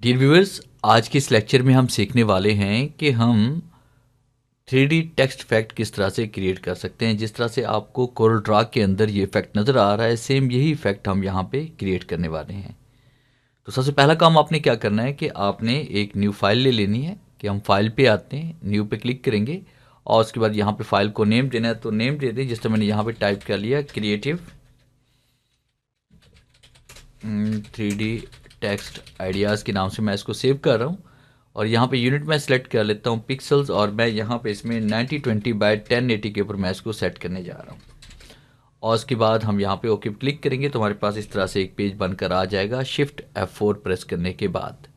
Dear viewers, आज के इस लेक्चर में हम सीखने वाले हैं कि हम 3D टेक्स्ट इफेक्ट किस तरह से क्रिएट कर सकते हैं। जिस तरह से आपको कोरल ड्रा के अंदर ये इफेक्ट नज़र आ रहा है, सेम यही इफेक्ट हम यहाँ पे क्रिएट करने वाले हैं। तो सबसे पहला काम आपने क्या करना है कि आपने एक न्यू फाइल ले लेनी है। कि हम फाइल पे आते हैं, न्यू पे क्लिक करेंगे और उसके बाद यहाँ पे फाइल को नेम देना है, तो नेम दे दें। जिस तरह मैंने यहाँ पे टाइप कर लिया क्रिएटिव 3D टेक्स्ट आइडियाज़ के नाम से मैं इसको सेव कर रहा हूँ। और यहाँ पे यूनिट मैं सेलेक्ट कर लेता हूँ पिक्सल्स, और मैं यहाँ पे इसमें 9020 बाय 1080 के ऊपर मैं इसको सेट करने जा रहा हूँ। और उसके बाद हम यहाँ पे ओके क्लिक करेंगे तो हमारे पास इस तरह से एक पेज बनकर आ जाएगा शिफ्ट F4 प्रेस करने के बाद।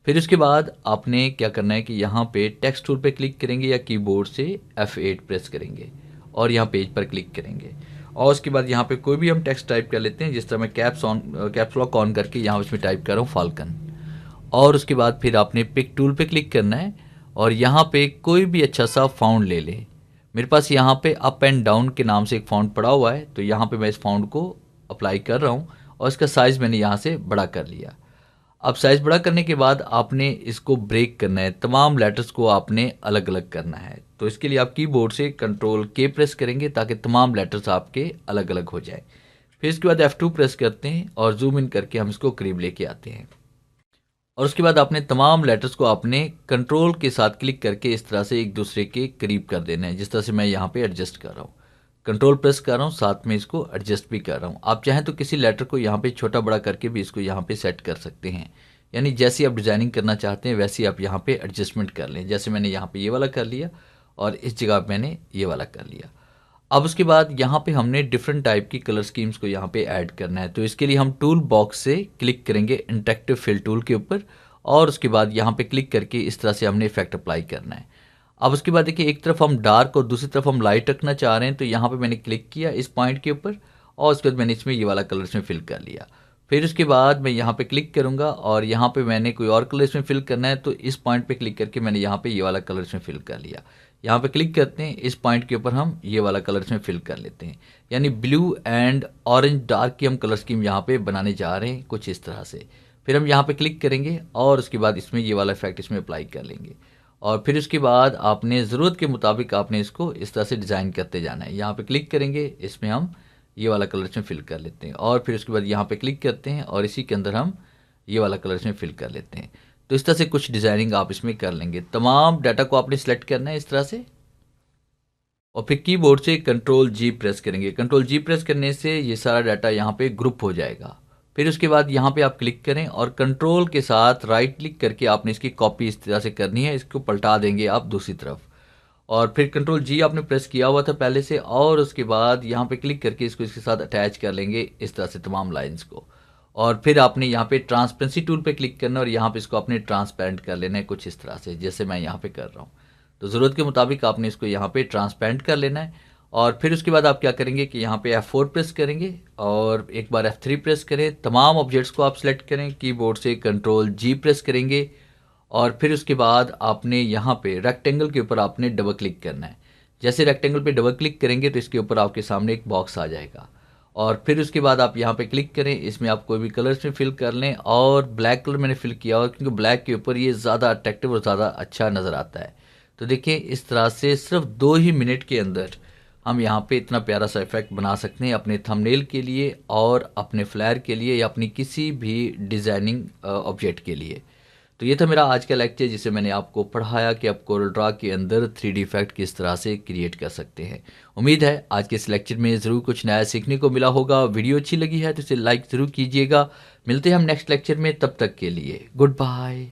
फिर उसके बाद आपने क्या करना है कि यहाँ पे टेक्स्ट टूल पे क्लिक करेंगे या कीबोर्ड से F8 प्रेस करेंगे और यहाँ पेज पर क्लिक करेंगे। और उसके बाद यहाँ पे कोई भी हम टेक्स्ट टाइप कर लेते हैं। जिस तरह मैं कैप्स लॉक ऑन करके यहाँ इसमें टाइप कर रहा हूँ फाल्कन। और उसके बाद फिर आपने पिक टूल पे क्लिक करना है और यहाँ पे कोई भी अच्छा सा फाउंड ले लें। मेरे पास यहाँ पे अप एंड डाउन के नाम से एक फाउंड पड़ा हुआ है, तो यहाँ पे मैं इस फाउंड को अप्लाई कर रहा हूँ और इसका साइज़ मैंने यहाँ से बड़ा कर लिया। अब साइज़ बड़ा करने के बाद आपने इसको ब्रेक करना है, तमाम लेटर्स को आपने अलग अलग करना है। तो इसके लिए आप कीबोर्ड से कंट्रोल के प्रेस करेंगे ताकि तमाम लेटर्स आपके अलग अलग हो जाए। फिर इसके बाद F2 प्रेस करते हैं और जूम इन करके हम इसको करीब लेके आते हैं। और उसके बाद आपने तमाम लेटर्स को आपने कंट्रोल के साथ क्लिक करके इस तरह से एक दूसरे के करीब कर देना है। जिस तरह से मैं यहाँ पे एडजस्ट कर रहा हूँ, कंट्रोल प्रेस कर रहा हूँ, साथ में इसको एडजस्ट भी कर रहा हूँ। आप चाहें तो किसी लेटर को यहाँ पे छोटा बड़ा करके भी इसको यहाँ पे सेट कर सकते हैं। यानी जैसी आप डिज़ाइनिंग करना चाहते हैं वैसी आप यहाँ पे एडजस्टमेंट कर लें। जैसे मैंने यहाँ पे ये वाला कर लिया और इस जगह मैंने ये वाला कर लिया। अब उसके बाद यहाँ पे हमने डिफरेंट टाइप की कलर स्कीम्स को यहाँ पे ऐड करना है। तो इसके लिए हम टूल बॉक्स से क्लिक करेंगे इंटरेक्टिव फिल टूल के ऊपर और उसके बाद यहाँ पे क्लिक करके इस तरह से हमने इफेक्ट अप्लाई करना है। अब उसके बाद देखिए, एक तरफ हम डार्क और दूसरी तरफ हम लाइट रखना चाह रहे हैं, तो यहाँ पे मैंने क्लिक किया इस पॉइंट के ऊपर और उसके बाद मैंने इसमें ये वाला कलर इसमें फिल कर लिया। फिर उसके बाद मैं यहाँ पे क्लिक करूँगा और यहाँ पे मैंने कोई और कलर इसमें फिल करना है, तो इस पॉइंट पे क्लिक करके मैंने यहाँ पे ये वाला कलर इसमें फिल कर लिया। यहाँ पे क्लिक करते हैं, इस पॉइंट के ऊपर हम ये वाला कलर इसमें फिल कर लेते हैं। यानी ब्लू एंड ऑरेंज डार्क की हम कलर स्कीम यहाँ पे बनाने जा रहे हैं कुछ इस तरह से। फिर हम यहाँ पे क्लिक करेंगे और उसके बाद इसमें ये वाला इफेक्ट इसमें अप्लाई कर लेंगे। और फिर उसके बाद आपने ज़रूरत के मुताबिक आपने इसको इस तरह से डिज़ाइन करते जाना है। यहाँ पे क्लिक करेंगे, इसमें हम ये वाला कलर इसमें फिल कर लेते हैं और फिर उसके बाद यहाँ पे क्लिक करते हैं और इसी के अंदर हम ये वाला कलर इसमें फिल कर लेते हैं। तो इस तरह से कुछ डिज़ाइनिंग आप इसमें कर लेंगे। तमाम डाटा को आपने सेलेक्ट करना है इस तरह से और फिर कीबोर्ड से कंट्रोल G प्रेस करेंगे। कंट्रोल G प्रेस करने से ये सारा डाटा यहाँ पे ग्रुप हो जाएगा। फिर उसके बाद यहाँ पे आप क्लिक करें और कंट्रोल के साथ राइट क्लिक करके आपने इसकी कॉपी इस तरह से करनी है। इसको पलटा देंगे आप दूसरी तरफ और फिर कंट्रोल G आपने प्रेस किया हुआ था पहले से और उसके बाद यहाँ पे क्लिक करके इसको इसके साथ अटैच कर लेंगे इस तरह से तमाम लाइंस को। और फिर आपने यहाँ पे ट्रांसपेरेंसी टूल पे क्लिक करना और यहाँ पे इसको आपने ट्रांसपेरेंट कर लेना है कुछ इस तरह से, जैसे मैं यहाँ पे कर रहा हूँ। तो ज़रूरत के मुताबिक आपने इसको यहाँ पे ट्रांसपेरेंट कर लेना है। और फिर उसके बाद आप क्या करेंगे कि यहाँ पे F4 प्रेस करेंगे और एक बार F3 प्रेस करें। तमाम ऑब्जेक्ट्स को आप सेलेक्ट करें, कीबोर्ड से कंट्रोल G प्रेस करेंगे और फिर उसके बाद आपने यहाँ पे रेक्टेंगल के ऊपर आपने डबल क्लिक करना है। जैसे रेक्टेंगल पे डबल क्लिक करेंगे तो इसके ऊपर आपके सामने एक बॉक्स आ जाएगा और फिर उसके बाद आप यहाँ पे क्लिक करें। इसमें आप कोई भी कलर इसमें फिल कर लें और ब्लैक कलर मैंने फिल किया और क्योंकि ब्लैक के ऊपर ये ज़्यादा अट्रैक्टिव और ज़्यादा अच्छा नज़र आता है। तो देखिए, इस तरह से सिर्फ 2 ही मिनट के अंदर हम यहाँ पे इतना प्यारा सा इफेक्ट बना सकते हैं अपने थंबनेल के लिए और अपने फ्लैर के लिए या अपनी किसी भी डिज़ाइनिंग ऑब्जेक्ट के लिए। तो ये था मेरा आज का लेक्चर जिसे मैंने आपको पढ़ाया कि आप कोरल ड्रा के अंदर 3D इफेक्ट किस तरह से क्रिएट कर सकते हैं। उम्मीद है आज के इस लेक्चर में ज़रूर कुछ नया सीखने को मिला होगा। वीडियो अच्छी लगी है तो इसे लाइक ज़रूर कीजिएगा। मिलते हैं हम नेक्स्ट लेक्चर में, तब तक के लिए गुड बाय।